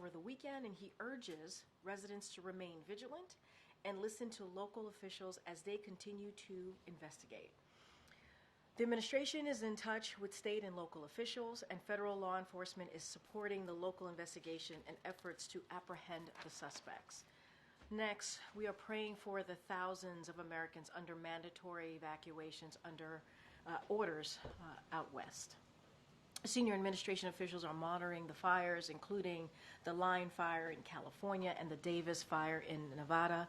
over the weekend, and he urges residents to remain vigilant and listen to local officials as they continue to investigate. The administration is in touch with state and local officials, and federal law enforcement is supporting the local investigation and efforts to apprehend the suspects. Next, we are praying for the thousands of Americans under mandatory evacuations under orders out west. Senior administration officials are monitoring the fires, including the Line Fire in California and the Davis Fire in Nevada,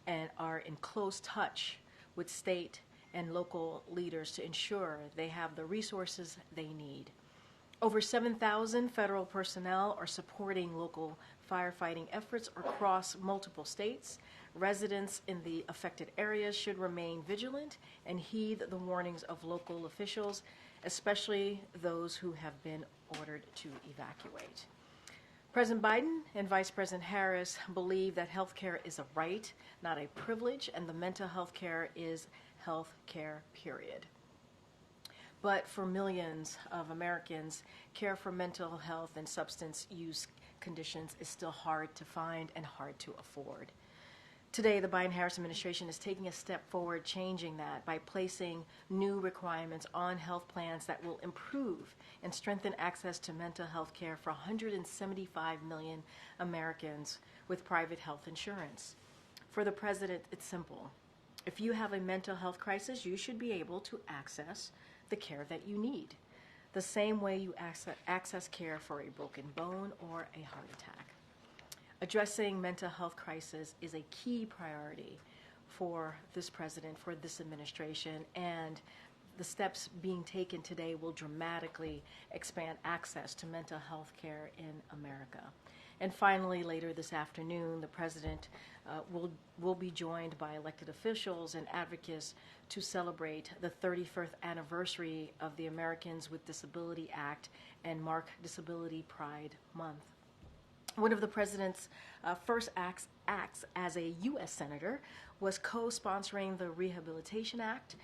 and are in close touch with state and local leaders to ensure they have the resources they need. Over 7,000 federal personnel are supporting local firefighting efforts across multiple states. Residents in the affected areas should remain vigilant and heed the warnings of local officials, especially those who have been ordered to evacuate. President Biden and Vice President Harris believe that health care is a right, not a privilege, and the mental health care is health care, period. But for millions of Americans, care for mental health and substance use conditions is still hard to find and hard to afford. Today, the Biden-Harris administration is taking a step forward, changing that by placing new requirements on health plans that will improve and strengthen access to mental health care for 175 million Americans with private health insurance. For the president, it's simple. If you have a mental health crisis, you should be able to access the care that you need, the same way you access care for a broken bone or a heart attack. Addressing mental health crisis is a key priority for this president, for this administration, and the steps being taken today will dramatically expand access to mental health care in America. And finally, later this afternoon, the president will be joined by elected officials and advocates to celebrate the 31st anniversary of the Americans with Disability Act and mark Disability Pride Month. One of the president's first acts as a U.S. senator was co-sponsoring the Rehabilitation Act,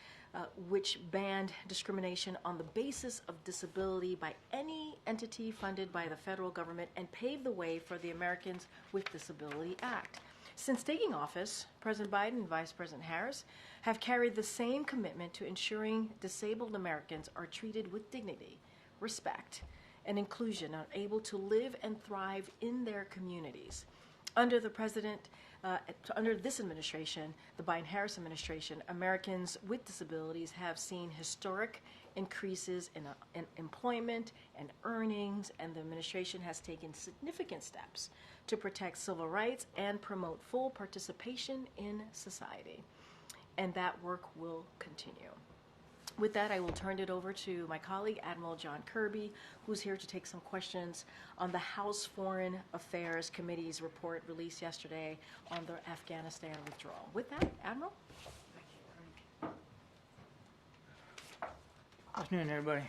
which banned discrimination on the basis of disability by any entity funded by the federal government and paved the way for the Americans with Disability Act. Since taking office, President Biden and Vice President Harris have carried the same commitment to ensuring disabled Americans are treated with dignity, respect, and inclusion, are able to live and thrive in their communities. Under the president, under this administration, the Biden-Harris administration, Americans with disabilities have seen historic increases in employment and earnings, and the administration has taken significant steps to protect civil rights and promote full participation in society. And that work will continue. With that, I will turn it over to my colleague, Admiral John Kirby, who's here to take some questions on the House Foreign Affairs Committee's report released yesterday on the Afghanistan withdrawal. With that, Admiral. Thank you. Good afternoon, everybody.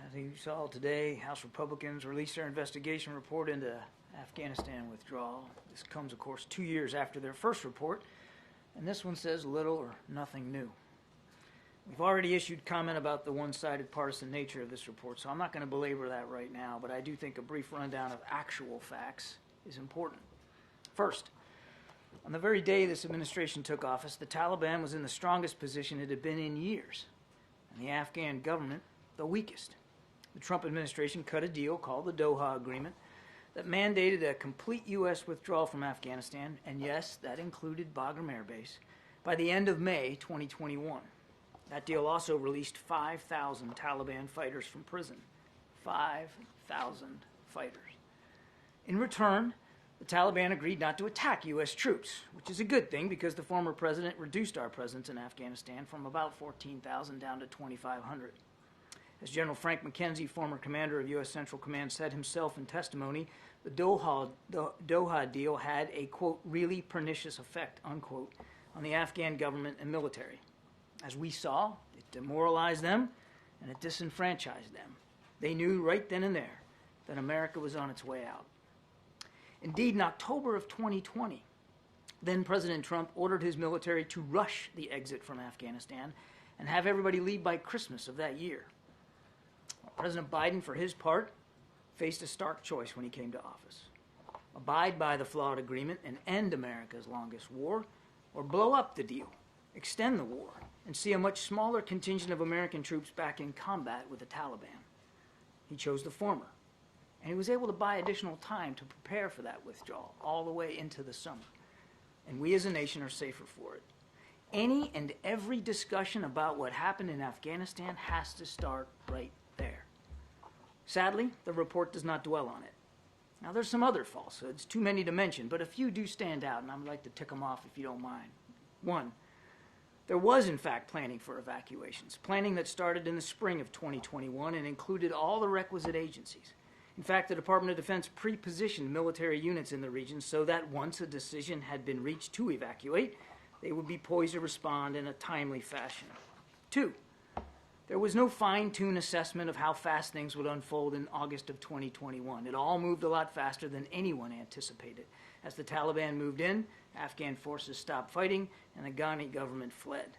As you saw today, House Republicans released their investigation report into Afghanistan withdrawal. This comes, of course, 2 years after their first report, and this one says little or nothing new. We've already issued comment about the one-sided partisan nature of this report, so I'm not going to belabor that right now, but I do think a brief rundown of actual facts is important. First, on the very day this administration took office, the Taliban was in the strongest position it had been in years, and the Afghan government the weakest. The Trump administration cut a deal called the Doha Agreement that mandated a complete U.S. withdrawal from Afghanistan, and yes, that included Bagram Air Base, by the end of May 2021. That deal also released 5,000 Taliban fighters from prison. 5,000 fighters. In return, the Taliban agreed not to attack U.S. troops, which is a good thing because the former president reduced our presence in Afghanistan from about 14,000 down to 2,500. As General Frank McKenzie, former commander of U.S. Central Command, said himself in testimony, the Doha deal had a, quote, really pernicious effect, unquote, on the Afghan government and military. As we saw, it demoralized them and it disenfranchised them. They knew right then and there that America was on its way out. Indeed, in October of 2020, then President Trump ordered his military to rush the exit from Afghanistan and have everybody leave by Christmas of that year. President Biden, for his part, faced a stark choice when he came to office. Abide by the flawed agreement and end America's longest war, or blow up the deal, extend the war, and see a much smaller contingent of American troops back in combat with the Taliban. He chose the former, and he was able to buy additional time to prepare for that withdrawal all the way into the summer. And we as a nation are safer for it. Any and every discussion about what happened in Afghanistan has to start right there. Sadly, the report does not dwell on it. Now, there's some other falsehoods, too many to mention, but a few do stand out, and I'd like to tick them off if you don't mind. 1, there was, in fact, planning for evacuations, planning that started in the spring of 2021 and included all the requisite agencies. In fact, the Department of Defense pre-positioned military units in the region so that once a decision had been reached to evacuate, they would be poised to respond in a timely fashion. 2, there was no fine-tuned assessment of how fast things would unfold in August of 2021. It all moved a lot faster than anyone anticipated. As the Taliban moved in, Afghan forces stopped fighting, and the Ghani government fled.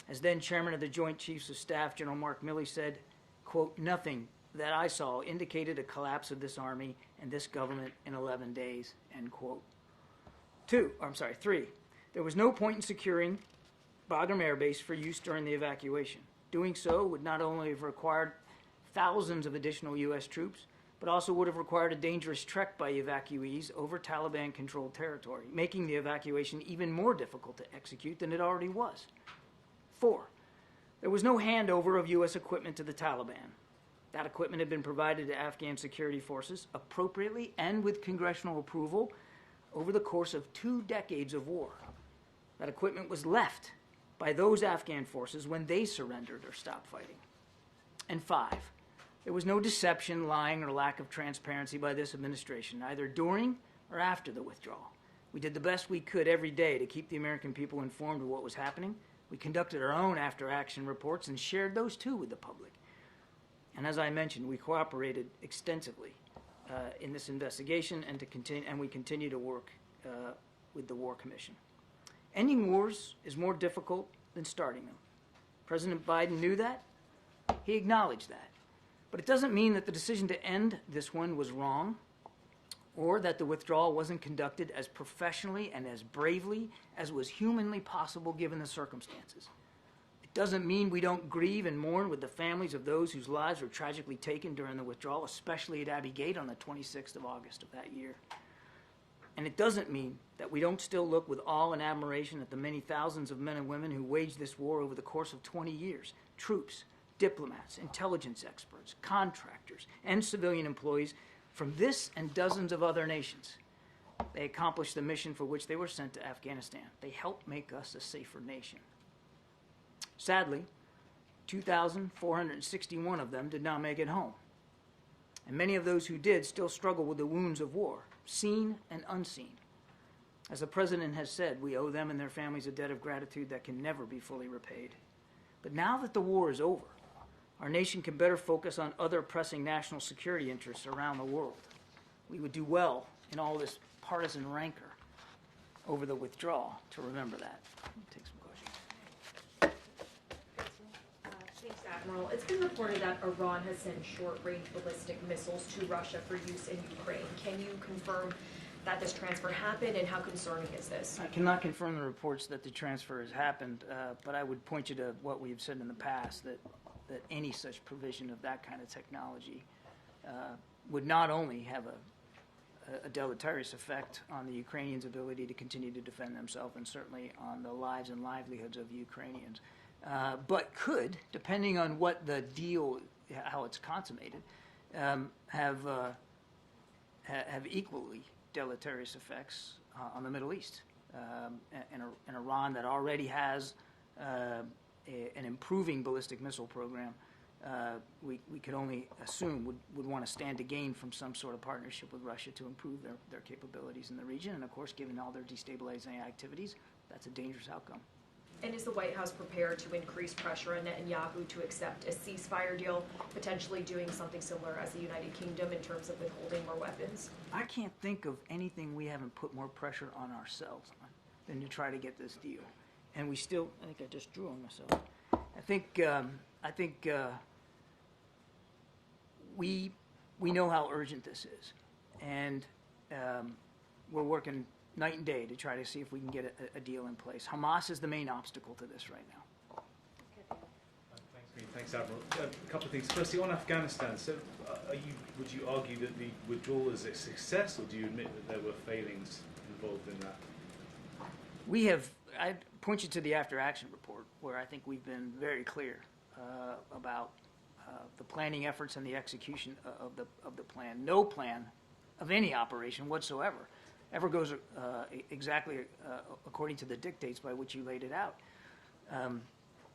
As then Chairman of the Joint Chiefs of Staff, General Mark Milley, said, quote, "Nothing that I saw indicated a collapse of this army and this government in 11 days," end quote. 3, there was no point in securing Bagram Air Base for use during the evacuation. Doing so would not only have required thousands of additional U.S. troops, but also would have required a dangerous trek by evacuees over Taliban-controlled territory, making the evacuation even more difficult to execute than it already was. 4, there was no handover of U.S. equipment to the Taliban. That equipment had been provided to Afghan security forces appropriately and with congressional approval over the course of 2 decades of war. That equipment was left by those Afghan forces when they surrendered or stopped fighting. And 5, there was no deception, lying, or lack of transparency by this administration, either during or after the withdrawal. We did the best we could every day to keep the American people informed of what was happening. We conducted our own after-action reports and shared those too with the public. And as I mentioned, we cooperated extensively in this investigation, and we continue to work with the War Commission. Ending wars is more difficult than starting them. President Biden knew that. He acknowledged that. But it doesn't mean that the decision to end this one was wrong, or that the withdrawal wasn't conducted as professionally and as bravely as was humanly possible given the circumstances. It doesn't mean we don't grieve and mourn with the families of those whose lives were tragically taken during the withdrawal, especially at Abbey Gate on the 26th of August of that year. And it doesn't mean that we don't still look with awe and admiration at the many thousands of men and women who waged this war over the course of 20 years. Troops, diplomats, intelligence experts, contractors, and civilian employees from this and dozens of other nations. They accomplished the mission for which they were sent to Afghanistan. They helped make us a safer nation. Sadly, 2,461 of them did not make it home. And many of those who did still struggle with the wounds of war, seen and unseen. As the President has said, we owe them and their families a debt of gratitude that can never be fully repaid. But now that the war is over, our nation can better focus on other pressing national security interests around the world. We would do well in all this partisan rancor over the withdrawal to remember that. Take some questions. Thanks, Admiral. It's been reported that Iran has sent short-range ballistic missiles to Russia for use in Ukraine. Can you confirm that this transfer happened, and how concerning is this? I cannot confirm the reports that the transfer has happened, but I would point you to what we've said in the past, that any such provision of that kind of technology would not only have a deleterious effect on the Ukrainians' ability to continue to defend themselves, and certainly on the lives and livelihoods of Ukrainians, but could, depending on what the deal, how it's consummated, have equally deleterious effects on the Middle East. In Iran, that already has an improving ballistic missile program, we could only assume would want to stand to gain from some sort of partnership with Russia to improve their capabilities in the region. And of course, given all their destabilizing activities, that's a dangerous outcome. And is the White House prepared to increase pressure on Netanyahu to accept a ceasefire deal, potentially doing something similar as the United Kingdom in terms of withholding more weapons? I can't think of anything we haven't put more pressure on ourselves on than to try to get this deal. And we still, I think I just drew on myself. I think we we know how urgent this is, and we're working night and day to try to see if we can get a deal in place. Hamas is the main obstacle to this right now. Thanks, Admiral. A couple of things. Firstly, on Afghanistan, so would you argue that the withdrawal is a success, or do you admit that there were failings involved in that? I point you to the after-action report, where I think we've been very clear about the planning efforts and the execution of the plan. No plan of any operation whatsoever ever goes exactly according to the dictates by which you laid it out.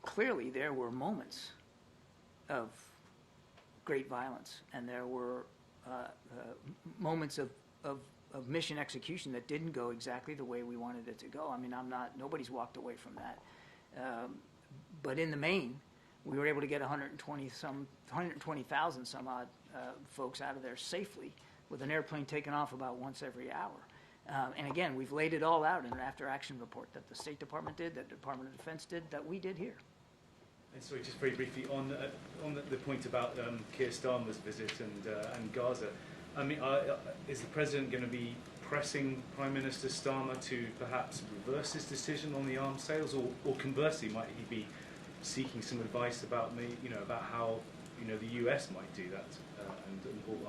Clearly, there were moments of great violence, and there were moments of mission execution that didn't go exactly the way we wanted it to go. I mean, nobody's walked away from that. But in the main, we were able to get 120,000 some odd folks out of there safely, with an airplane taken off about once every hour. And again, we've laid it all out in an after-action report that the State Department did, that the Department of Defense did, that we did here. And sorry, just very briefly on the point about Keir Starmer's visit and Gaza. I mean, is the president going to be pressing Prime Minister Starmer to perhaps reverse his decision on the arms sales, or conversely, might he be seeking some advice about about how the U.S. might do that?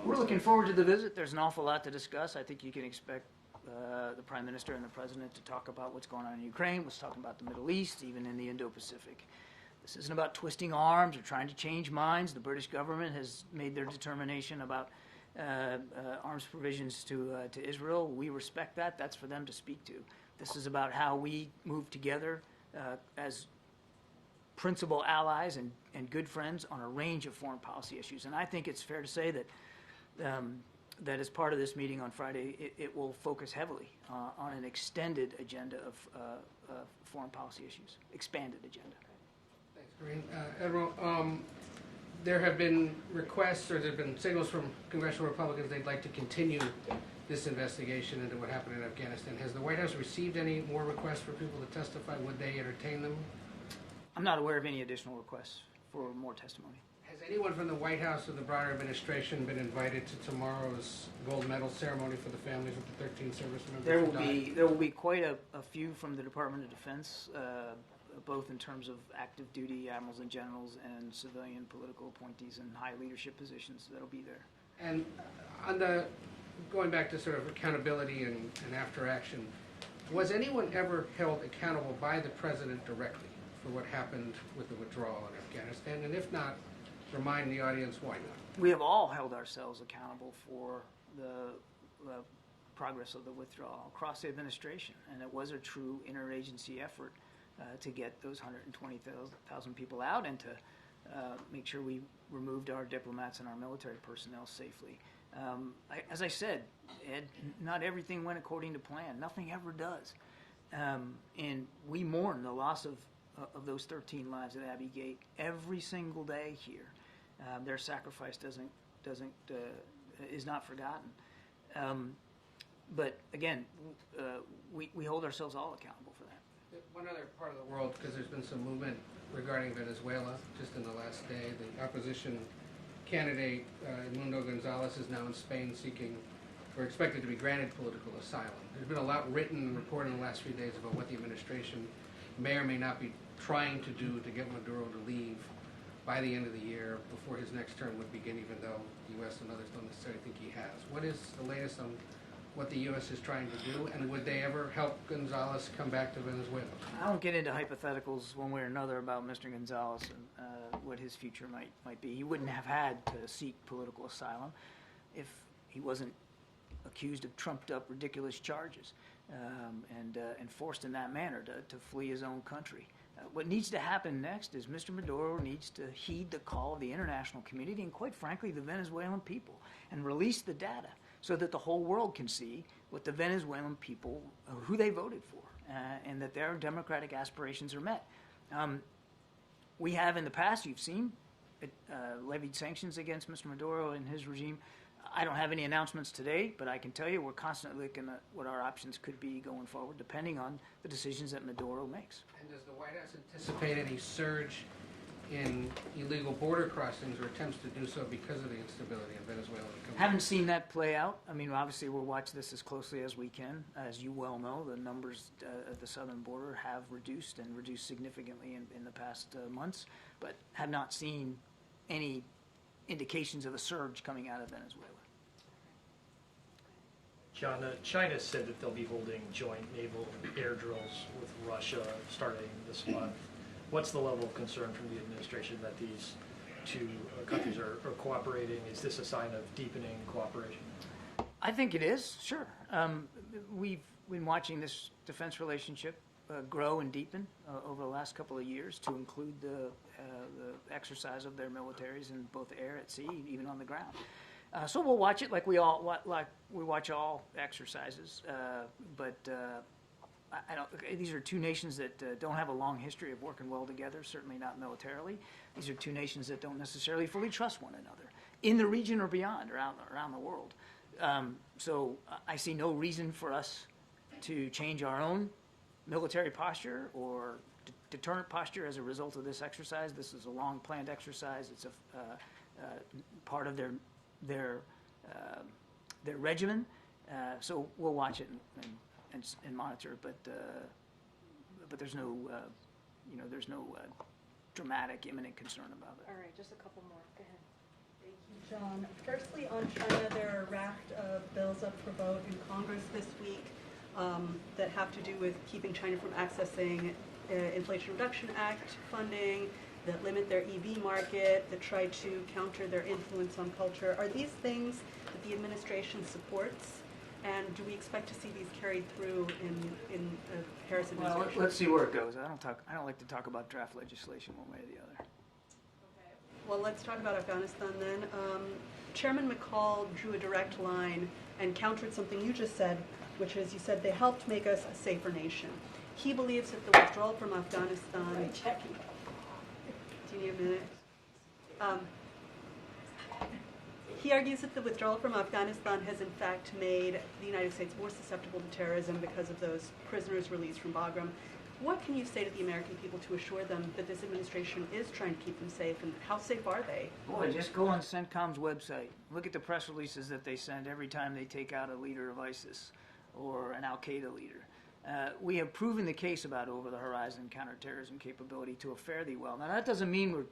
We're looking forward to the visit. There's an awful lot to discuss. I think you can expect the Prime Minister and the President to talk about what's going on in Ukraine, what's talking about the Middle East, even in the Indo-Pacific. This isn't about twisting arms or trying to change minds. The British government has made their determination about arms provisions to Israel. We respect that. That's for them to speak to. This is about how we move together as principal allies and good friends on a range of foreign policy issues. And I think it's fair to say that that as part of this meeting on Friday, it will focus heavily on an extended agenda of foreign policy issues, expanded agenda. Thanks, Karine. Admiral, there have been requests, or there have been signals from congressional Republicans they'd like to continue this investigation into what happened in Afghanistan. Has the White House received any more requests for people to testify? Would they entertain them? I'm not aware of any additional requests for more testimony. Has anyone from the White House or the broader administration been invited to tomorrow's gold medal ceremony for the families of the 13 service members? There will be quite a few from the Department of Defense, both in terms of active duty admirals and generals and civilian political appointees in high leadership positions that'll be there. And going back to sort of accountability and after action, was anyone ever held accountable by the president directly for what happened with the withdrawal in Afghanistan? And if not, remind the audience why not. We have all held ourselves accountable for the progress of the withdrawal across the administration, and it was a true interagency effort to get those 120,000 people out and to make sure we removed our diplomats and our military personnel safely. As I said, Ed, not everything went according to plan. Nothing ever does. And we mourn the loss of those 13 lives at Abbey Gate every single day here. Their sacrifice is not forgotten. But again, we hold ourselves all accountable for that. One other part of the world, because there's been some movement regarding Venezuela just in the last day. The opposition candidate, Mundo Gonzalez, is now in Spain seeking, or expected to be granted political asylum. There's been a lot written and reported in the last few days about what the administration may or may not be trying to do to get Maduro to leave by the end of the year, before his next term would begin, even though the U.S. and others don't necessarily think he has. What is the latest on what the U.S. is trying to do, and would they ever help Gonzalez come back to Venezuela? I don't get into hypotheticals one way or another about Mr. Gonzalez and what his future might be. He wouldn't have had to seek political asylum if he wasn't accused of trumped-up, ridiculous charges and forced in that manner to flee his own country. What needs to happen next is Mr. Maduro needs to heed the call of the international community and, quite frankly, the Venezuelan people, and release the data so that the whole world can see what the Venezuelan people, who they voted for, and that their democratic aspirations are met. We have in the past, you've seen, levied sanctions against Mr. Maduro and his regime. I don't have any announcements today, but I can tell you we're constantly looking at what our options could be going forward, depending on the decisions that Maduro makes. And does the White House anticipate any surge in illegal border crossings or attempts to do so because of the instability in Venezuela. Haven't seen that play out. I mean, obviously, we'll watch this as closely as we can. As you well know, the numbers at the southern border have reduced and reduced significantly in the past months, but have not seen any indications of a surge coming out of Venezuela. John, China said that they'll be holding joint naval air drills with Russia starting this month. What's the level of concern from the administration that these two countries are cooperating? Is this a sign of deepening cooperation? I think it is, sure. We've been watching this defense relationship grow and deepen over the last couple of years to include the exercise of their militaries in both air, at sea, even on the ground. So we'll watch it like we watch all exercises, but I don't. These are two nations that don't have a long history of working well together. Certainly not militarily. These are two nations that don't necessarily fully trust one another in the region or beyond, around the world. So I see no reason for us to change our own military posture or deterrent posture as a result of this exercise. This is a long planned exercise. It's a part of their regimen. So we'll watch it and monitor, but there's no dramatic imminent concern about it. All right, just a couple more. Go ahead. Thank you, John. Firstly, on China, there are a raft of bills up for vote in Congress this week that have to do with keeping China from accessing Inflation Reduction Act funding, that limit their EV market, that try to counter their influence on culture. Are these things that the administration supports? And do we expect to see these carried through in the Harris administration? Well, let's see where it goes. I don't like to talk about draft legislation one way or the other. Okay. Well, let's talk about Afghanistan then. Chairman McCall drew a direct line and countered something you just said, which is you said they helped make us a safer nation. He believes that the withdrawal from Afghanistan. Right, Jackie. Do you need a minute? He argues that the withdrawal from Afghanistan has in fact made the United States more susceptible to terrorism because of those prisoners released from Bagram. What can you say to the American people to assure them that this administration is trying to keep them safe, and how safe are they? Boy, just go on CENTCOM's website. Look at the press releases that they send every time they take out a leader of ISIS or an al-Qaeda leader. We have proven the case about over-the-horizon counterterrorism capability to a fairly well. Now, that doesn't mean we're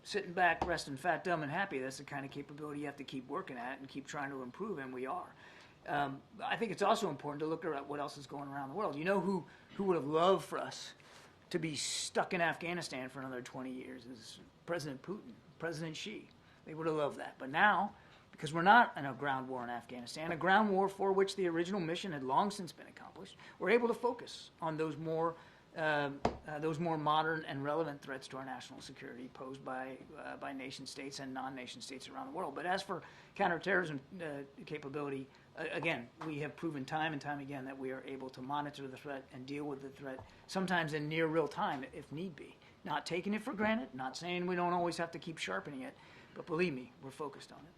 sitting back, resting fat, dumb, and happy. That's the kind of capability you have to keep working at and keep trying to improve, and we are. I think it's also important to look at what else is going around the world. You know who would have loved for us to be stuck in Afghanistan for another 20 years is President Putin, President Xi. They would have loved that. But now, because we're not in a ground war in Afghanistan, a ground war for which the original mission had long since been accomplished, we're able to focus on those more modern and relevant threats to our national security posed by nation states and non-nation states around the world. But as for counterterrorism capability, again, we have proven time and time again that we are able to monitor the threat and deal with the threat, sometimes in near real time if need be. Not taking it for granted, not saying we don't always have to keep sharpening it, but believe me, we're focused on it.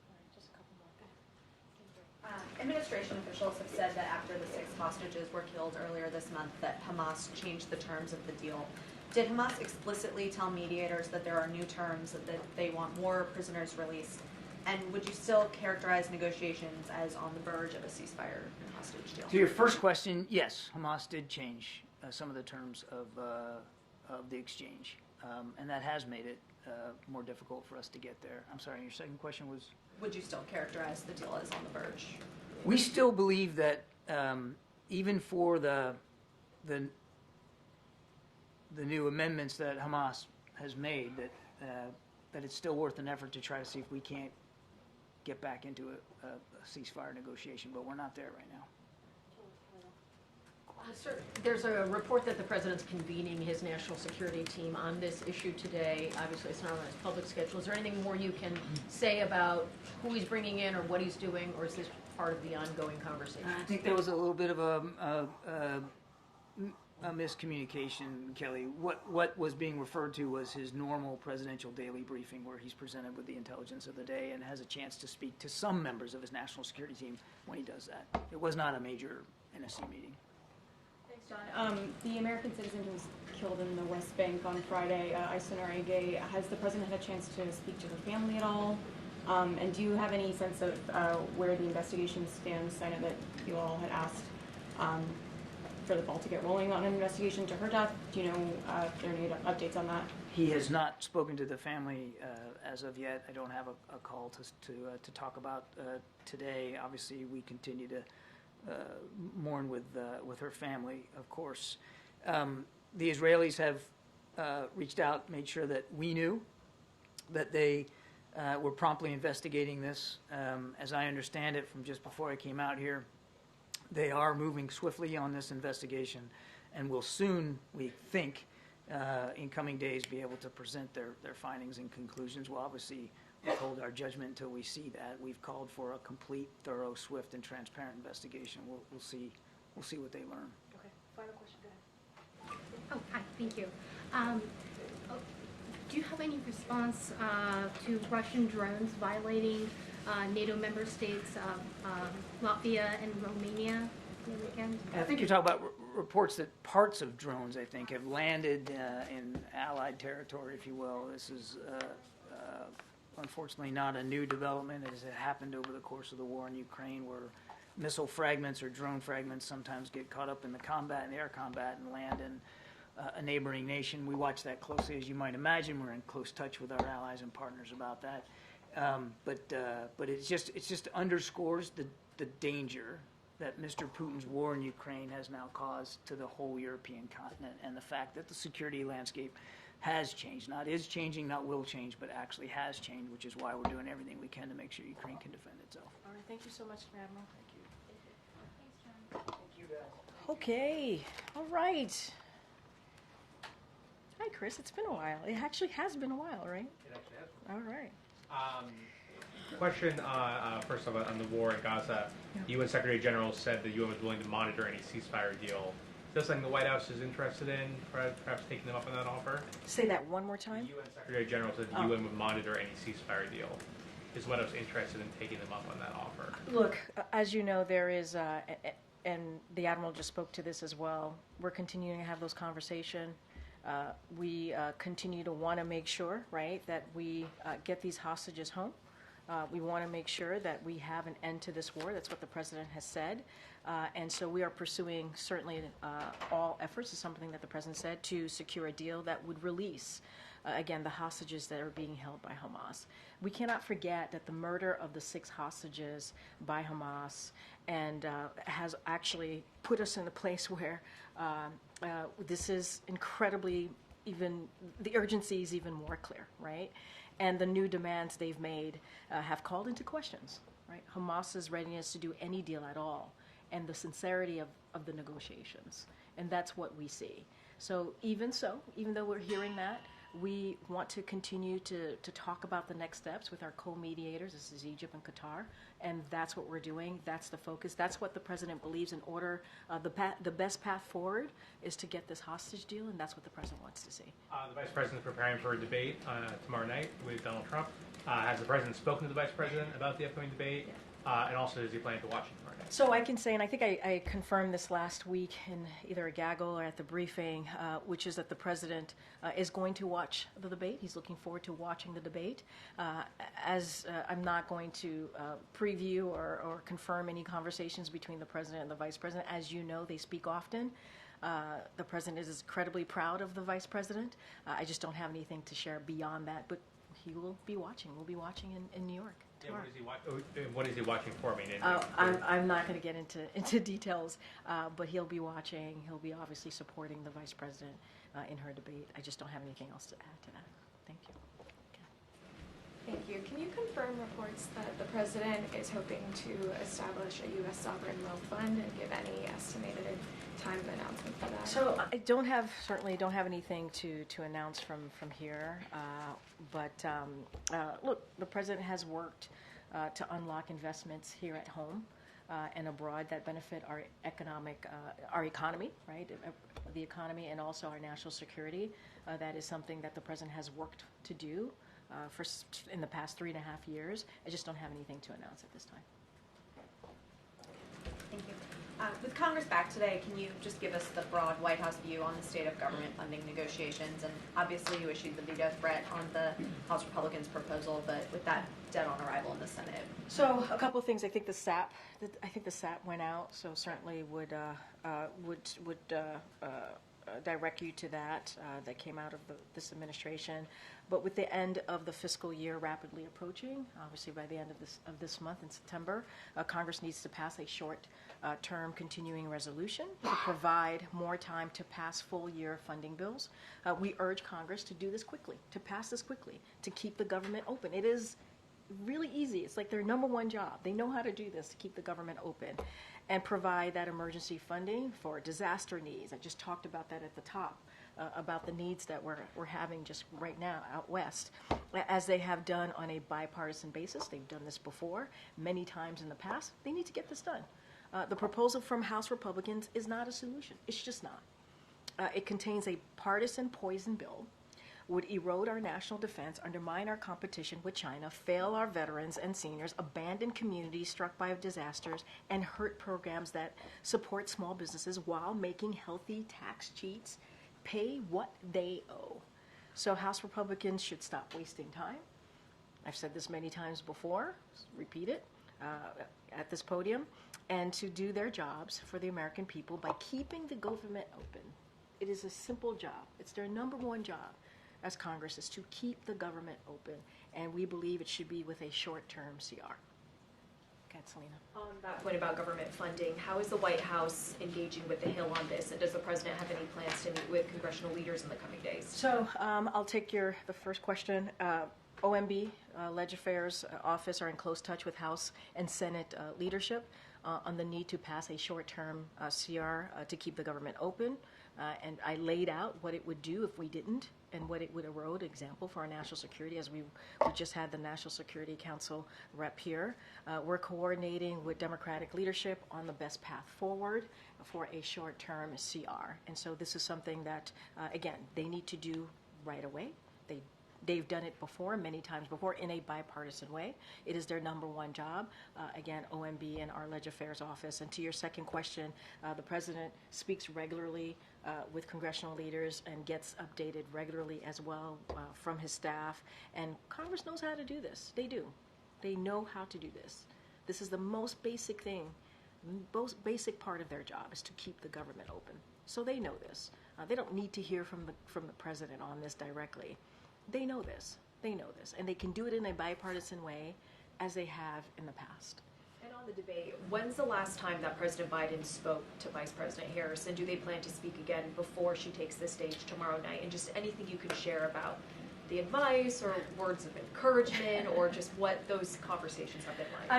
Administration officials have said that after the 6 hostages were killed earlier this month that Hamas changed the terms of the deal. Did Hamas explicitly tell mediators that there are new terms, that they want more prisoners released? And would you still characterize negotiations as on the verge of a ceasefire and hostage deal? To your first question, yes, Hamas did change some of the terms of the exchange, and that has made it more difficult for us to get there. I'm sorry, your second question was? Would you still characterize the deal as on the verge? We still believe that even for the new amendments that Hamas has made, that it's still worth an effort to try to see if we can't get back into a ceasefire negotiation, but we're not there right now. Sir, there's a report that the president's convening his national security team on this issue today. Obviously, it's not on his public schedule. Is there anything more you can say about who he's bringing in or what he's doing, or is this part of the ongoing conversation? I think there was a little bit of a miscommunication, Kelly. What was being referred to was his normal presidential daily briefing where he's presented with the intelligence of the day and has a chance to speak to some members of his national security team when he does that. It was not a major NSC meeting. Thanks, John. The American citizen who was killed in the West Bank on Friday, Aysen Arege, has the president had a chance to speak to her family at all? And do you have any sense of where the investigation stands? I know that you all had asked for the ball to get rolling on an investigation to her death. Do you know if there are any updates on that? He has not spoken to the family as of yet. I don't have a call to talk about today. Obviously, we continue to mourn with her family, of course. The Israelis have reached out, made sure that we knew that they were promptly investigating this. As I understand it from just before I came out here, they are moving swiftly on this investigation and will soon, we think, in coming days, be able to present their findings and conclusions. We'll obviously withhold our judgment until we see that. We've called for a complete, thorough, swift, and transparent investigation. We'll see what they learn. Okay, final question, go ahead. Oh, hi, thank you. Do you have any response to Russian drones violating NATO member states, Latvia and Romania the weekend? I think you're talking about reports that parts of drones, I think, have landed in Allied territory, if you will. This is unfortunately not a new development, as it happened over the course of the war in Ukraine, where missile fragments or drone fragments sometimes get caught up in the combat and air combat and land in a neighboring nation. We watch that closely, as you might imagine. We're in close touch with our allies and partners about that. But it just underscores the danger that Mr. Putin's war in Ukraine has now caused to the whole European continent, and the fact that the security landscape has changed, not is changing, not will change, but actually has changed, which is why we're doing everything we can to make sure Ukraine can defend itself. All right, thank you so much, Admiral. Thank you. Thanks, John. Thank you, guys. Okay, all right. Hi, Chris. It's been a while. It actually has been a while, right? It actually has. All right. Question, first of all, on the war in Gaza. The UN Secretary General said the UN was willing to monitor any ceasefire deal. Is this something the White House is interested in, perhaps taking them up on that offer? Say that one more time. The UN Secretary General said the UN would monitor any ceasefire deal. Is the White House interested in taking them up on that offer? Look, as you know, there is, and the Admiral just spoke to this as well, we're continuing to have those conversations. We continue to want to make sure, right, that we get these hostages home. We want to make sure that we have an end to this war. That's what the President has said. And so we are pursuing certainly all efforts, is something that the President said, to secure a deal that would release, again, the hostages that are being held by Hamas. We cannot forget that the murder of the 6 hostages by Hamas and has actually put us in a place where this is incredibly, even the urgency is even more clear, right? And the new demands they've made have called into questions, right? Hamas's readiness to do any deal at all, and the sincerity of the negotiations. And that's what we see. So, even though we're hearing that, we want to continue to talk about the next steps with our co-mediators. This is Egypt and Qatar, and that's what we're doing. That's the focus. That's what the President believes in order. The best path forward is to get this hostage deal, and that's what the President wants to see. The Vice President is preparing for a debate tomorrow night with Donald Trump. Has the President spoken to the Vice President about the upcoming debate? Yeah. And also, does he plan to watch it tomorrow night? So I can say, and I think I confirmed this last week in either a gaggle or at the briefing, which is that the President is going to watch the debate. He's looking forward to watching the debate. I'm not going to preview or confirm any conversations between the President and the Vice President. As you know, they speak often. The President is incredibly proud of the Vice President. I just don't have anything to share beyond that, but he will be watching. We'll be watching in New York. Yeah, what is he watching for? I'm not going to get into details, but he'll be watching. He'll be obviously supporting the Vice President in her debate. I just don't have anything else to add to that. Thank you. Thank you. Can you confirm reports that the President is hoping to establish a U.S. sovereign wealth fund and give any estimated time of announcement for that? So I certainly don't have anything to announce from here. But look, the President has worked to unlock investments here at home and abroad that benefit our economy, right? The economy and also our national security. That is something that the President has worked to do in the past 3.5 years. I just don't have anything to announce at this time. Thank you. With Congress back today, can you just give us the broad White House view on the state of government funding negotiations? And obviously you issued the veto threat on the House Republicans' proposal, but with that dead on arrival in the Senate. So a couple of things. I think the SAP went out, so certainly would direct you to that. That came out of this administration. But with the end of the fiscal year rapidly approaching, obviously by the end of this month in September, Congress needs to pass a short-term continuing resolution to provide more time to pass full-year funding bills. We urge Congress to do this quickly, to pass this quickly, to keep the government open. It is really easy. It's like their number one job. They know how to do this, to keep the government open and provide that emergency funding for disaster needs. I just talked about that at the top, about the needs that we're having just right now out west, as they have done on a bipartisan basis. They've done this before, many times in the past. They need to get this done. The proposal from House Republicans is not a solution. It's just not. It contains a partisan poison bill, would erode our national defense, undermine our competition with China, fail our veterans and seniors, abandon communities struck by disasters, and hurt programs that support small businesses while making healthy tax cheats pay what they owe. So House Republicans should stop wasting time. I've said this many times before, repeat it at this podium, and to do their jobs for the American people by keeping the government open. It is a simple job. It's their number one job as Congress, is to keep the government open, and we believe it should be with a short-term CR. Okay, Selena. On that point about government funding, how is the White House engaging with the Hill on this, and does the President have any plans to meet with congressional leaders in the coming days? So I'll take the first question. OMB, Leg Affairs Office, are in close touch with House and Senate leadership on the need to pass a short-term CR to keep the government open. And I laid out what it would do if we didn't, and what it would erode, example, for our national security, as we just had the National Security Council rep here. We're coordinating with Democratic leadership on the best path forward for a short-term CR. And so this is something that, again, they need to do right away. They've done it before, many times before, in a bipartisan way. It is their number one job. Again, OMB and our Leg Affairs Office. And to your second question, the President speaks regularly with congressional leaders and gets updated regularly as well from his staff. And Congress knows how to do this. They do. They know how to do this. This is the most basic thing, most basic part of their job, is to keep the government open. So they know this. They don't need to hear from the President on this directly. They know this. They know this. And they can do it in a bipartisan way, as they have in the past. And on the debate, when's the last time that President Biden spoke to Vice President Harris, and do they plan to speak again before she takes the stage tomorrow night? And just anything you can share about the advice or words of encouragement, or just what those conversations have been like.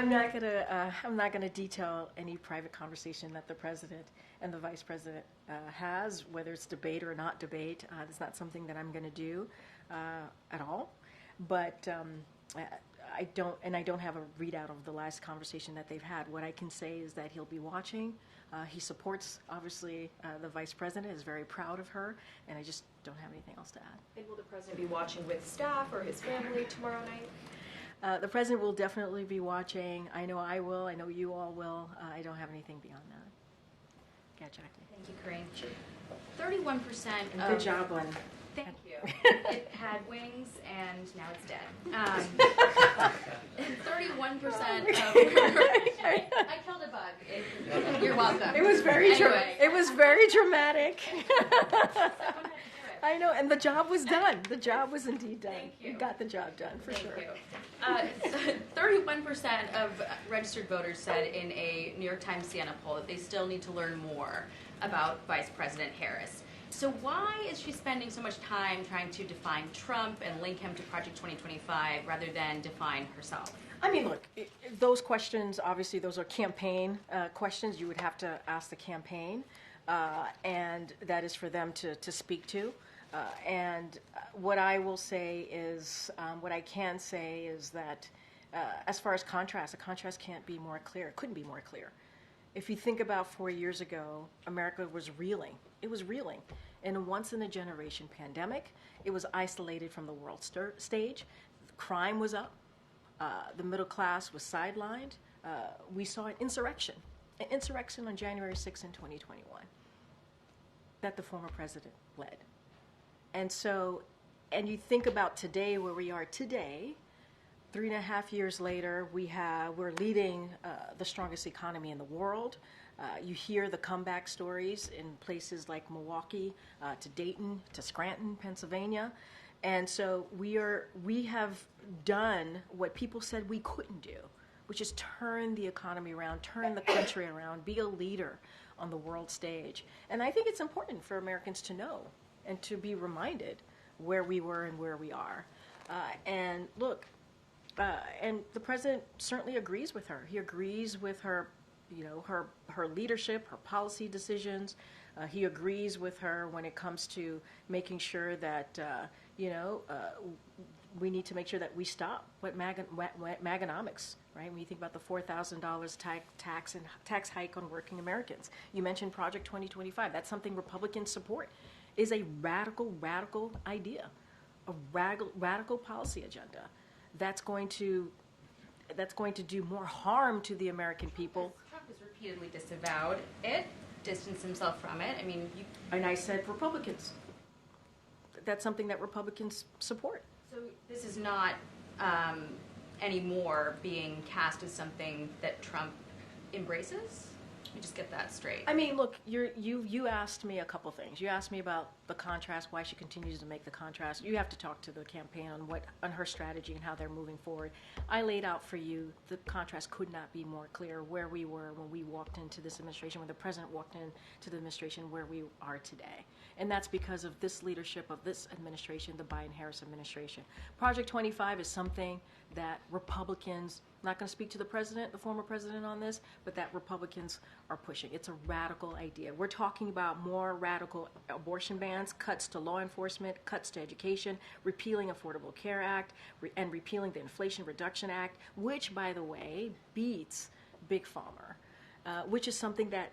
I'm not gonna detail any private conversation that the President and the Vice President has, whether it's debate or not debate. It's not something that I'm gonna do at all. But I don't have a readout of the last conversation that they've had. What I can say is that he'll be watching. He supports, obviously, the Vice President, is very proud of her, and I just don't have anything else to add. And will the President be watching with staff or his family tomorrow night? The President will definitely be watching. I know I will. I know you all will. I don't have anything beyond that. Yeah, Jackie. Thank you, Karine. Sure. 31% Good job, Len. Thank you. It had wings and now it's dead. 31% of I killed a bug. You're welcome. It was very anyway. It was very dramatic. I know, and the job was done. The job was indeed done. Thank you. You got the job done, for sure. You. 31% of registered voters said in a New York Times Siena poll that they still need to learn more about Vice President Harris. So why is she spending so much time trying to define Trump and link him to Project 2025 rather than define herself? I mean, look, those questions, obviously, those are campaign questions. You would have to ask the campaign, and that is for them to speak to. And what I will say is, what I can say is that as far as contrast, the contrast can't be more clear. It couldn't be more clear. If you think about 4 years ago, America was reeling. It was reeling. In a once-in-a-generation pandemic, it was isolated from the world stage. Crime was up. The middle class was sidelined. We saw an insurrection an insurrection on January 6th in 2021 that the former president led. And so, and you think about today, where we are today, 3.5 years later, we're leading the strongest economy in the world. You hear the comeback stories in places like Milwaukee, to Dayton, to Scranton, Pennsylvania. And so we have done what people said we couldn't do, which is turn the economy around, turn the country around, be a leader on the world stage. And I think it's important for Americans to know and to be reminded where we were and where we are. And look, and the president certainly agrees with her. He agrees with her, her leadership, her policy decisions. He agrees with her when it comes to making sure that, we need to make sure that we stop Maganomics, right? When you think about the $4,000 tax hike on working Americans. You mentioned Project 2025. That's something Republicans support. Is a radical idea, a radical policy agenda that's going to do more harm to the American people. Trump has repeatedly disavowed it, distanced himself from it. I mean, and I said Republicans. That's something that Republicans support. So this is not anymore being cast as something that Trump embraces? Let me just get that straight. I mean, look, you asked me a couple things. You asked me about the contrast, why she continues to make the contrast. You have to talk to the campaign on her strategy and how they're moving forward. I laid out for you the contrast could not be more clear where we were when we walked into this administration, when the president walked into the administration, where we are today. And that's because of this leadership of this administration, the Biden-Harris administration. Project 25 is something that Republicans, I'm not going to speak to the president, the former president on this, but that Republicans are pushing. It's a radical idea. We're talking about more radical abortion bans, cuts to law enforcement, cuts to education, repealing Affordable Care Act, and repealing the Inflation Reduction Act, which, by the way, beats Big Pharma, which is something that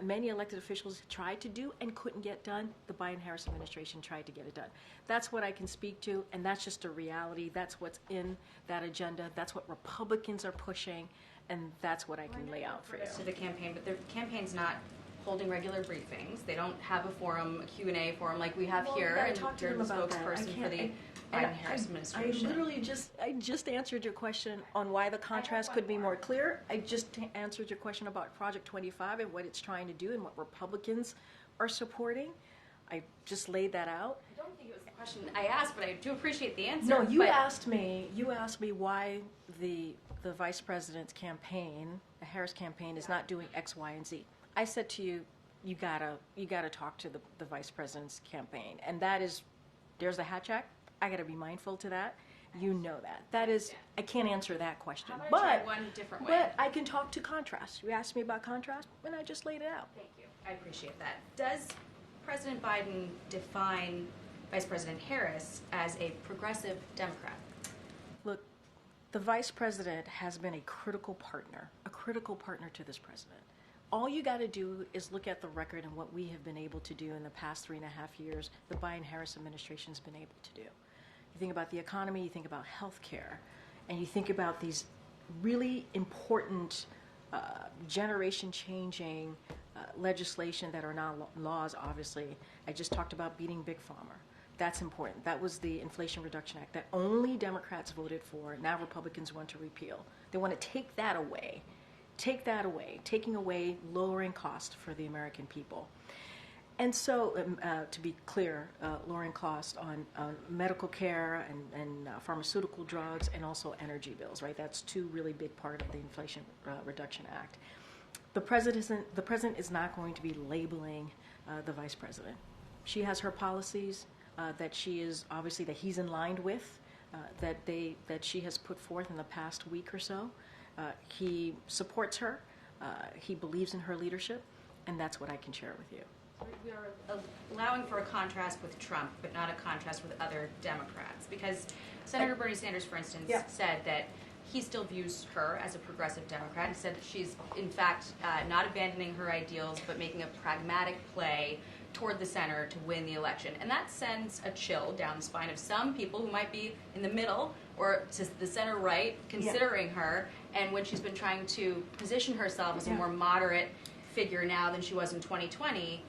many elected officials tried to do and couldn't get done. The Biden-Harris administration tried to get it done. That's what I can speak to, and that's just a reality. That's what's in that agenda. That's what Republicans are pushing, and that's what I can lay out for you. To the campaign, but the campaign's not holding regular briefings. They don't have a forum, a Q&A forum like we have here, and you're the spokesperson for the Biden-Harris administration. I literally just answered your question on why the contrast could be more clear. I just answered your question about Project 25 and what it's trying to do and what Republicans are supporting. I just laid that out. I don't think it was the question I asked, but I do appreciate the answer. No, you asked me why the vice president's campaign, the Harris campaign, is not doing X, Y, and Z. I said to you, you gotta talk to the vice president's campaign, and that is, there's the hat check. I got to be mindful to that. You know that. That is, I can't answer that question. How about I try one different way? But I can talk to contrast. You asked me about contrast, and I just laid it out. Thank you. I appreciate that. Does President Biden define Vice President Harris as a progressive Democrat? Look, the vice president has been a critical partner to this president. All you got to do is look at the record and what we have been able to do in the past 3.5 years, the Biden-Harris administration has been able to do. You think about the economy, you think about health care, and you think about these really important generation-changing legislation that are now laws, obviously. I just talked about beating Big Pharma. That's important. That was the Inflation Reduction Act that only Democrats voted for. Now Republicans want to repeal. They want to take that away. Taking away lowering cost for the American people. And so, to be clear, lowering cost on medical care and pharmaceutical drugs and also energy bills, right? That's two really big part of the Inflation Reduction Act. The president is not going to be labeling the vice president. She has her policies that she is obviously that he's in line with, that she has put forth in the past week or so. He supports her. He believes in her leadership, and that's what I can share with you. We are allowing for a contrast with Trump, but not a contrast with other Democrats, because Senator Bernie Sanders, for instance, said that he still views her as a progressive Democrat. He said that she's, in fact, not abandoning her ideals, but making a pragmatic play toward the center to win the election. And that sends a chill down the spine of some people who might be in the middle or to the center right considering her. and when she's been trying to position herself as a more moderate figure now than she was in 2020,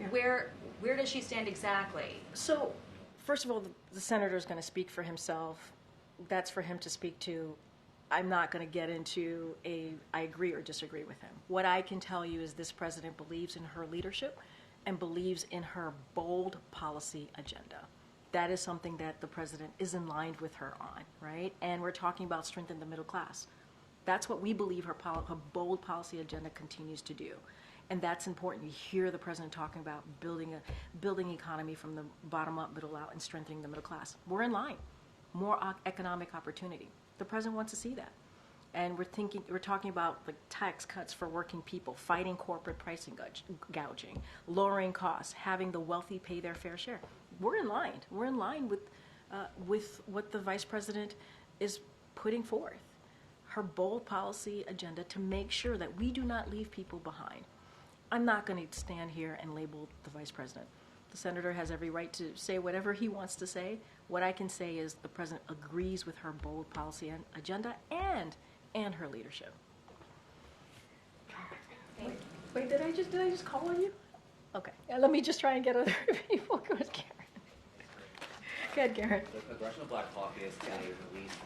where does she stand exactly? So, first of all, the senator is going to speak for himself. That's for him to speak to. I'm not going to get into I agree or disagree with him. What I can tell you is this president believes in her leadership and believes in her bold policy agenda. That is something that the president is in line with her on, right? And we're talking about strengthening the middle class. That's what we believe her bold policy agenda continues to do. And that's important. You hear the president talking about building economy from the bottom up, middle out, and strengthening the middle class. We're in line. More economic opportunity. The president wants to see that. And we're talking about like tax cuts for working people, fighting corporate pricing gouging, lowering costs, having the wealthy pay their fair share. We're in line. We're in line with what the vice president is putting forth. Her bold policy agenda to make sure that we do not leave people behind. I'm not going to stand here and label the vice president. The senator has every right to say whatever he wants to say. What I can say is the president agrees with her bold policy agenda and her leadership. Wait, did I just call on you? Okay, let me just try and get other people. Go ahead, Karen. Go ahead, Karen. The Congressional Black Caucus today released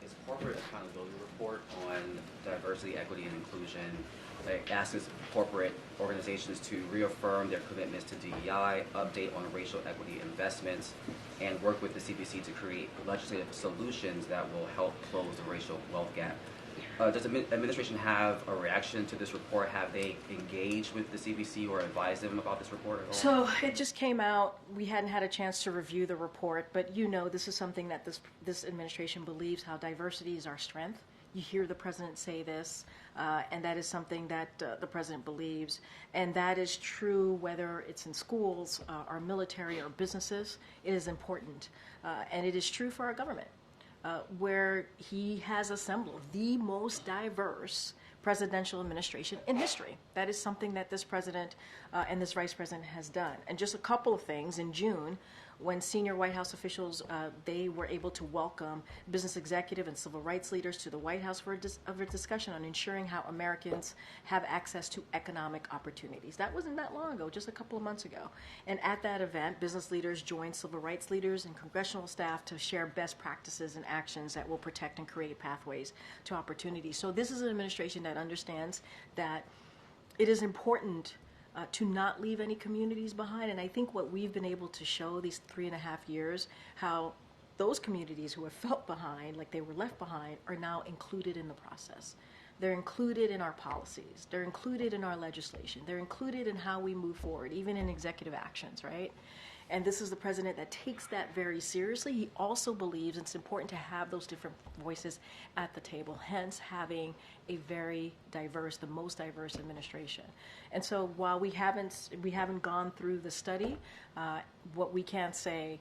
its corporate accountability report on diversity, equity, and inclusion. It asks corporate organizations to reaffirm their commitments to DEI, update on racial equity investments, and work with the CBC to create legislative solutions that will help close the racial wealth gap. Does the administration have a reaction to this report? Have they engaged with the CBC or advised them about this report at all? So it just came out. We hadn't had a chance to review the report, but this is something that this administration believes, how diversity is our strength. You hear the president say this, and that is something that the president believes. And that is true whether it's in schools, our military, or businesses. It is important. And it is true for our government, where he has assembled the most diverse presidential administration in history. That is something that this president and this vice president has done. And just a couple of things. In June, when senior White House officials, they were able to welcome business executive and civil rights leaders to the White House for a discussion on ensuring how Americans have access to economic opportunities. That wasn't that long ago, just a couple of months ago. And at that event, business leaders joined civil rights leaders and congressional staff to share best practices and actions that will protect and create pathways to opportunity. So this is an administration that understands that it is important to not leave any communities behind. And I think what we've been able to show these 3.5 years, how those communities who have felt behind, like they were left behind, are now included in the process. They're included in our policies. They're included in our legislation. They're included in how we move forward, even in executive actions, right? And this is the president that takes that very seriously. He also believes it's important to have those different voices at the table, hence having a very diverse, the most diverse administration. And so while we haven't gone through the study, what we can say,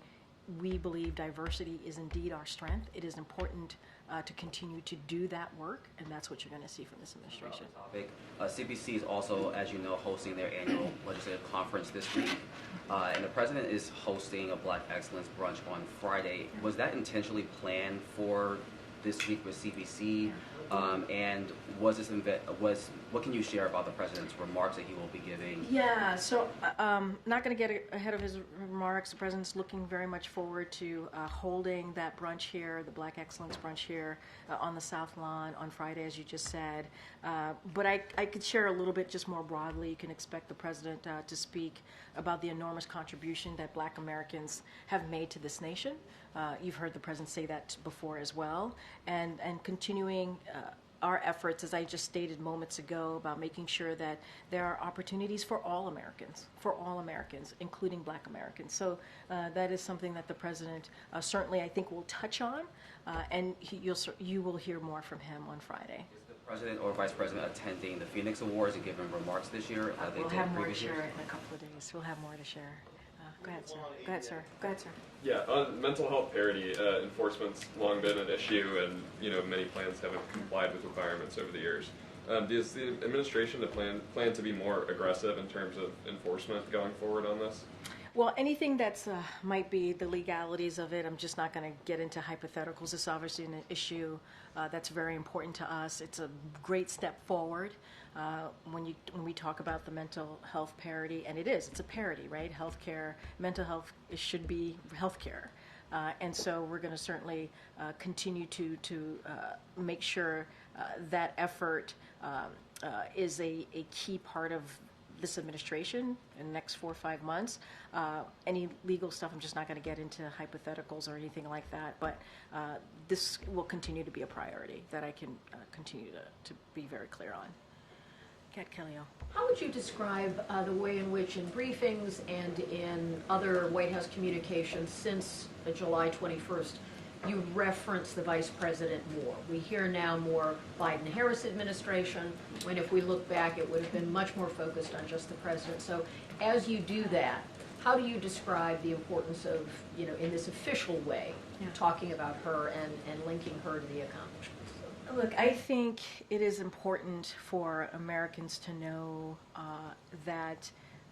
we believe diversity is indeed our strength. It is important to continue to do that work, and that's what you're going to see from this administration. CBC is also, as you know, hosting their annual legislative conference this week, and the president is hosting a Black Excellence brunch on Friday. Was that intentionally planned for this week with CBC? And what can you share about the president's remarks that he will be giving? Yeah, so not going to get ahead of his remarks. The president's looking very much forward to holding that brunch here, the Black Excellence brunch here on the South Lawn on Friday, as you just said. But I could share a little bit just more broadly. You can expect the president to speak about the enormous contribution that Black Americans have made to this nation. You've heard the president say that before as well, and continuing our efforts, as I just stated moments ago, about making sure that there are opportunities for all Americans, including Black Americans. So that is something that the president certainly, I think, will touch on, and you will hear more from him on Friday. Is the president or vice president attending the Phoenix Awards and giving remarks this year? We'll have more to share in a couple of days. We'll have more to share. Go ahead, sir. Go ahead, sir. Go ahead, sir. Yeah, on mental health parity, enforcement's long been an issue, and many plans haven't complied with requirements over the years. Does the administration plan to be more aggressive in terms of enforcement going forward on this? Well, anything that's might be the legalities of it, I'm just not going to get into hypotheticals. It's obviously an issue that's very important to us. It's a great step forward when we talk about the mental health parity, and it's a parity, right? Healthcare, mental health, it should be healthcare. And so we're going to certainly continue to make sure that effort is a key part of this administration in the next 4 or 5 months. Any legal stuff, I'm just not going to get into hypotheticals or anything like that, but this will continue to be a priority that I can continue to be very clear on. Kat Kellyo. How would you describe the way in which in briefings and in other White House communications since July 21st, you reference the vice president more? We hear now more Biden-Harris administration, when if we look back, it would have been much more focused on just the president. So as you do that, how do you describe the importance of, in this official way, talking about her and linking her to the accomplishments? Look, I think it is important for Americans to know that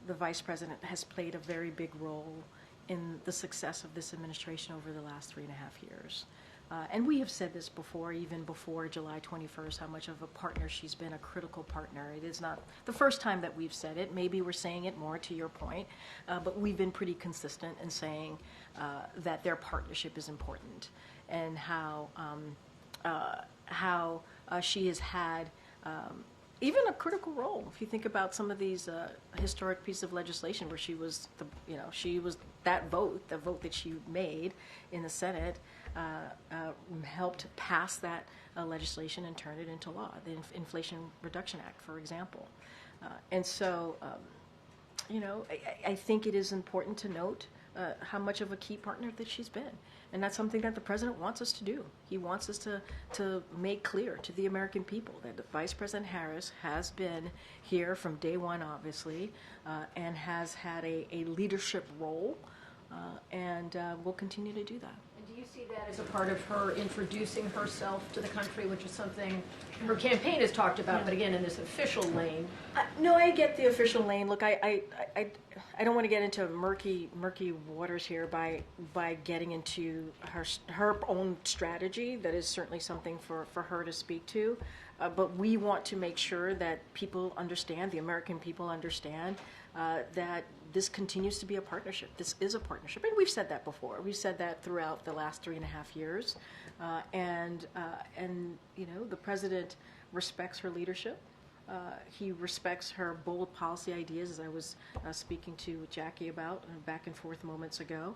the vice president has played a very big role in the success of this administration over the last 3.5 years. And we have said this before, even before July 21st, how much of a partner she's been, a critical partner. It is not the first time that we've said it. Maybe we're saying it more, to your point, but we've been pretty consistent in saying that their partnership is important, and how she has had even a critical role. If you think about some of these historic pieces of legislation where she was that vote, the vote that she made in the Senate, helped pass that legislation and turn it into law, the Inflation Reduction Act, for example. And so, I think it is important to note how much of a key partner that she's been. And that's something that the president wants us to do. He wants us to make clear to the American people that Vice President Harris has been here from day one, obviously, and has had a leadership role, and will continue to do that. And do you see that as a part of her introducing herself to the country, which is something her campaign has talked about, but again, in this official lane? No, I get the official lane. Look, I don't want to get into murky waters here by getting into her own strategy. That is certainly something for her to speak to. But we want to make sure that people understand, the American people understand, that this continues to be a partnership. This is a partnership. And we've said that before. We've said that throughout the last 3.5 years. And the president respects her leadership. He respects her bold policy ideas, as I was speaking to Jackie about back and forth moments ago,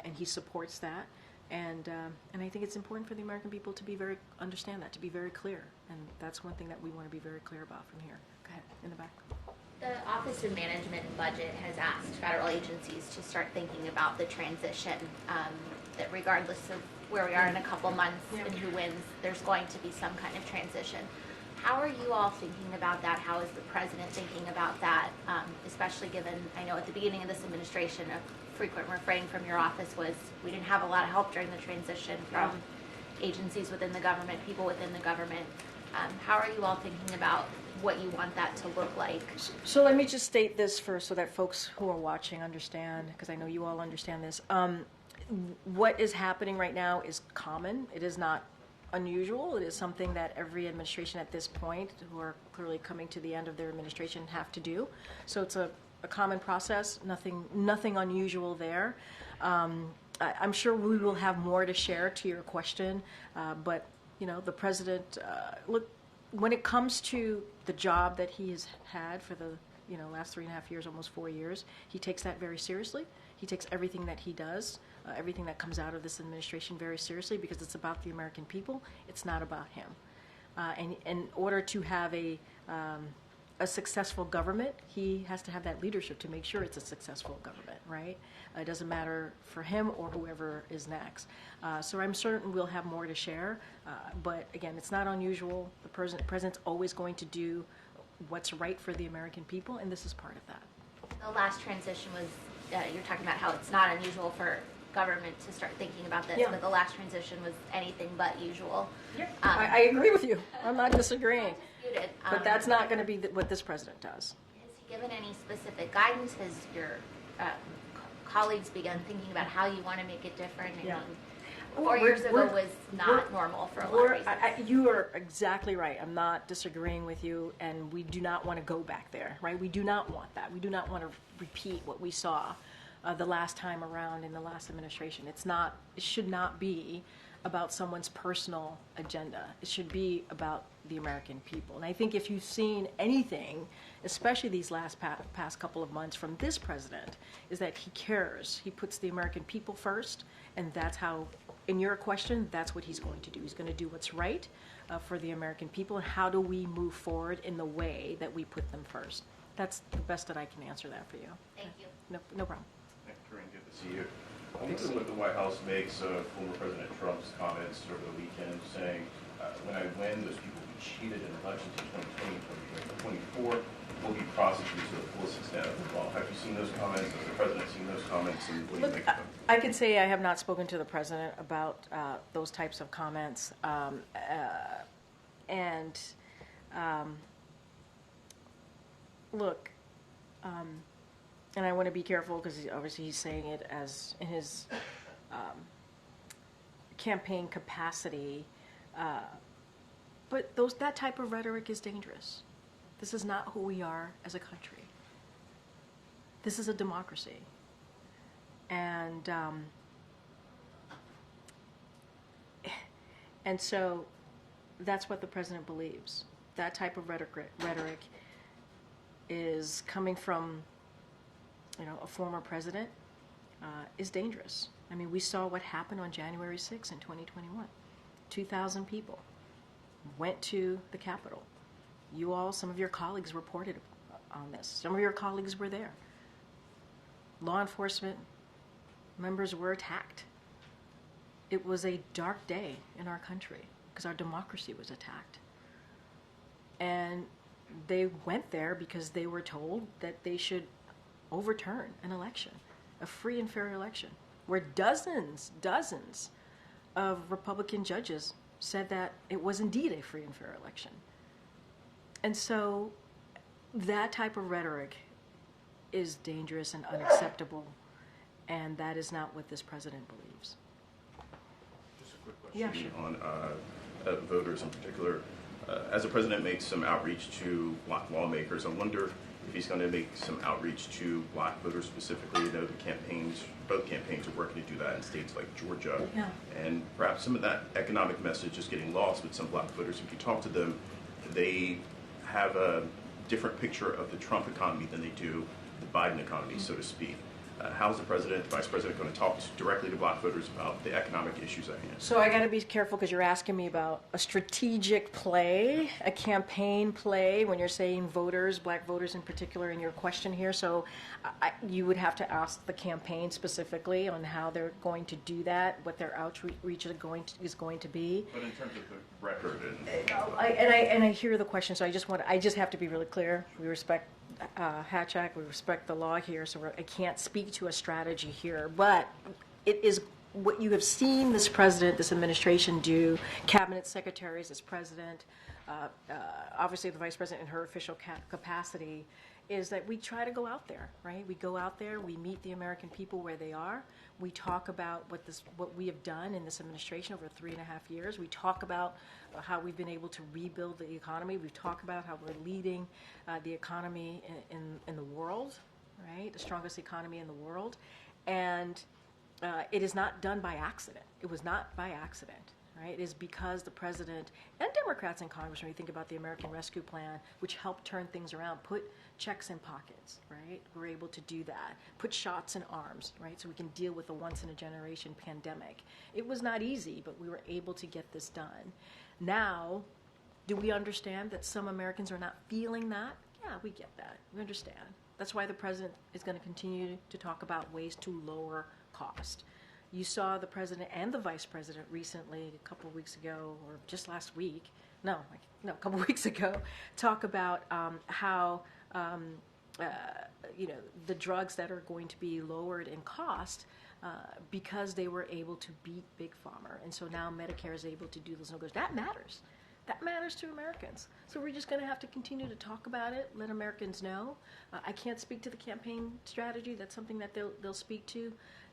and he supports that. And I think it's important for the American people to understand that, to be very clear. And that's one thing that we want to be very clear about from here. Go ahead, in the back. The Office of Management and Budget has asked federal agencies to start thinking about the transition, that regardless of where we are in a couple months and who wins, there's going to be some kind of transition. How are you all thinking about that? How is the president thinking about that, especially given, I know at the beginning of this administration, a frequent refrain from your office was we didn't have a lot of help during the transition from agencies within the government, people within the government. How are you all thinking about what you want that to look like? So let me just state this first so that folks who are watching understand, because I know you all understand this. What is happening right now is common. It is not unusual. It is something that every administration at this point, who are clearly coming to the end of their administration, have to do. So it's a common process, nothing unusual there. I'm sure we will have more to share to your question, but the president, look, when it comes to the job that he has had for the last 3.5 years, almost 4 years, he takes that very seriously. He takes everything that he does, everything that comes out of this administration very seriously, because it's about the American people. It's not about him. And in order to have a successful government, he has to have that leadership to make sure it's a successful government, right? It doesn't matter for him or whoever is next. So I'm certain we'll have more to share. But again, it's not unusual. The president's always going to do what's right for the American people, and this is part of that. The last transition was, you're talking about how it's not unusual for government to start thinking about this, but the last transition was anything but usual. I agree with you. I'm not disagreeing. But that's not going to be what this president does. Has he given any specific guidance? Has your colleagues begun thinking about how you want to make it different? I Yeah. mean, 4 years ago was not normal for a lot of reasons. You are exactly right. I'm not disagreeing with you, and we do not want to go back there, right? We do not want that. We do not want to repeat what we saw the last time around in the last administration. It should not be about someone's personal agenda. It should be about the American people. And I think if you've seen anything, especially these last past couple of months from this president, is that he cares. He puts the American people first, and that's how, in your question, that's what he's going to do. He's going to do what's right for the American people, and how do we move forward in the way that we put them first. That's the best that I can answer that for you. Thank you. Thank No problem. you, Karine. Good to see you. I think what the White House makes of former President Trump's comments over the weekend saying, when I win, those people who cheated in elections in 2020 and 2024 will be prosecuted to the fullest extent of the law. Have you seen those comments? Has the President seen those comments? And what do you think of them? I could say I have not spoken to the president about those types of comments. Look, and I want to be careful because obviously he's saying it as in his campaign capacity. But that type of rhetoric is dangerous. This is not who we are as a country. This is a democracy. And so that's what the president believes. That type of rhetoric is coming from, a former president, is dangerous. I mean, we saw what happened on January 6th in 2021. 2,000 people went to the Capitol. Some of your colleagues reported on this. Some of your colleagues were there. Law enforcement members were attacked. It was a dark day in our country because our democracy was attacked. And they went there because they were told that they should overturn an election, a free and fair election, where dozens of Republican judges said that it was indeed a free and fair election. And so that type of rhetoric is dangerous and unacceptable, and that is not what this president believes. Just a quick question on voters in particular. As the president makes some outreach to black lawmakers, I wonder if he's going to make some outreach to black voters specifically. You know, both campaigns are working to do that in states like Georgia. Yeah. And perhaps some of that economic message is getting lost with some black voters. If you talk to them, they have a different picture of the Trump economy than they do the Biden economy, so to speak. How's the president, the vice president going to talk directly to black voters about the economic issues at hand? So I got to be careful because you're asking me about a strategic play, a campaign play, when you're saying voters, black voters in particular, in your question here. So you would have to ask the campaign specifically on how they're going to do that, what their outreach is going to be. But in terms of the record and I hear the question, so I just have to be really clear. We respect Hatch Act, we respect the law here, so I can't speak to a strategy here, but it is what you have seen this president, this administration do, cabinet secretaries, this president, obviously the vice president in her official capacity, is that we try to go out there, right? We go out there, we meet the American people where they are. We talk about what we have done in this administration over 3.5 years. We talk about how we've been able to rebuild the economy. We talk about how we're leading the economy in the world, right? The strongest economy in the world. And it is not done by accident. It was not by accident. Right? It is because the president and Democrats in Congress, when you think about the American Rescue Plan, which helped turn things around, put checks in pockets, right? We're able to do that. Put shots in arms, right? So we can deal with a once-in-a-generation pandemic. It was not easy, but we were able to get this done. Now, do we understand that some Americans are not feeling that? Yeah, we get that. We understand. That's why the president is going to continue to talk about ways to lower cost. You saw the president and the vice president recently, a couple of weeks ago, or just last week, a couple of weeks ago, talk about how the drugs that are going to be lowered in cost because they were able to beat Big Pharma. And so now Medicare is able to do those negotiations. That matters. that matters to Americans. So we're just going to have to continue to talk about it, let Americans know. I can't speak to the campaign strategy. That's something that they'll speak to.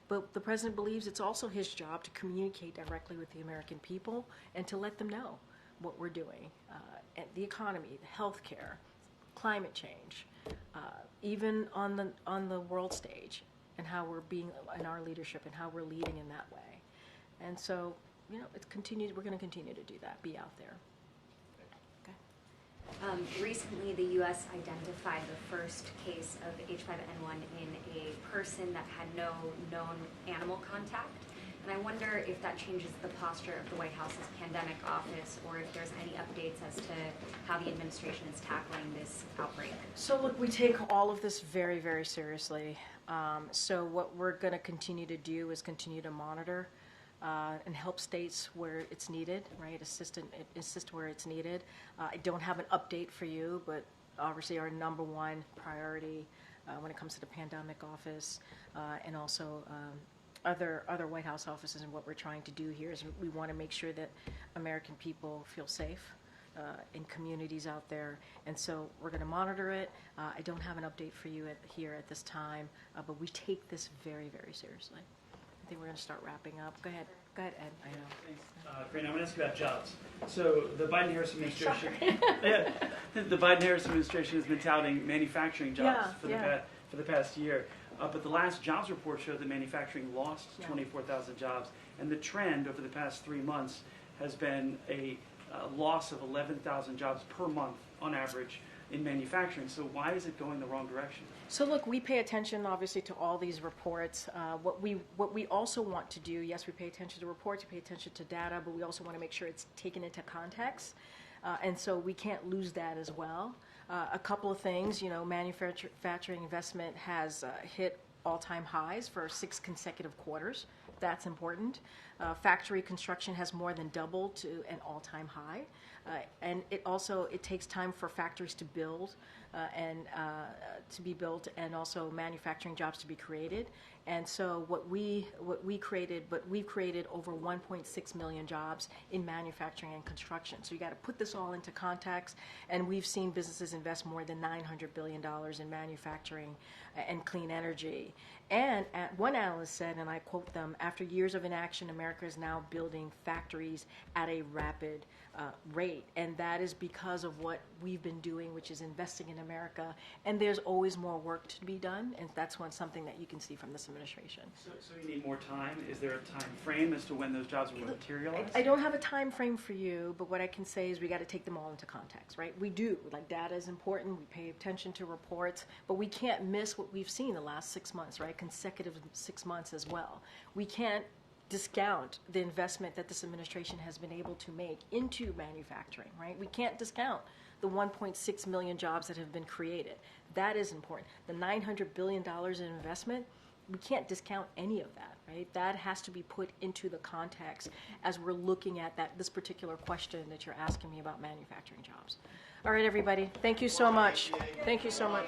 But the president believes it's also his job to communicate directly with the American people and to let them know what we're doing. The economy, the health care, climate change, even on the world stage, and how we're being in our leadership and how we're leading in that way. And so, we're going to continue to do that, be out there. Recently, the U.S. identified the first case of H5N1 in a person that had no known animal contact. And I wonder if that changes the posture of the White House's pandemic office, or if there's any updates as to how the administration is tackling this outbreak. So look, we take all of this very, very seriously. So what we're going to continue to do is continue to monitor and help states where it's needed, right? Assist where it's needed. I don't have an update for you, but obviously our number one priority when it comes to the pandemic office and also other White House offices, and what we're trying to do here is we want to make sure that American people feel safe in communities out there, and so we're going to monitor it. I don't have an update for you here at this time, but we take this very, very seriously. I think we're going to start wrapping up. Go ahead, Ed. I know. Thanks. Karine, I'm going to ask you about jobs. So the Biden-Harris administration, the Biden-Harris administration has been touting manufacturing jobs for the past year. But the last jobs report showed that manufacturing lost 24,000 jobs, and the trend over the past 3 months has been a loss of 11,000 jobs per month on average in manufacturing. So why is it going the wrong direction? So look, we pay attention obviously to all these reports. What we also want to do, yes, we pay attention to reports, we pay attention to data, but we also want to make sure it's taken into context. And so we can't lose that as well. A couple of things, manufacturing investment has hit all-time highs for 6 consecutive quarters. That's important. Factory construction has more than doubled to an all-time high. And it takes time for factories to build and to be built, and also manufacturing jobs to be created. And so we've created over 1.6 million jobs in manufacturing and construction. So you got to put this all into context. And we've seen businesses invest more than $900 billion in manufacturing and clean energy. And one analyst said, and I quote them, "After years of inaction, America is now building factories at a rapid rate." And that is because of what we've been doing, which is investing in America. And there's always more work to be done, and that's something that you can see from this administration. So you need more time? Is there a time frame as to when those jobs will materialize? I don't have a time frame for you, but what I can say is we got to take them all into context, right? We do. Data is important. We pay attention to reports, but we can't miss what we've seen the last 6 months, right? Consecutive 6 months as well. We can't discount the investment that this administration has been able to make into manufacturing, right? We can't discount the 1.6 million jobs that have been created. That is important. The $900 billion in investment, we can't discount any of that, right? That has to be put into the context as we're looking at this particular question that you're asking me about manufacturing jobs. All right, everybody. Thank you so much. Thank you so much.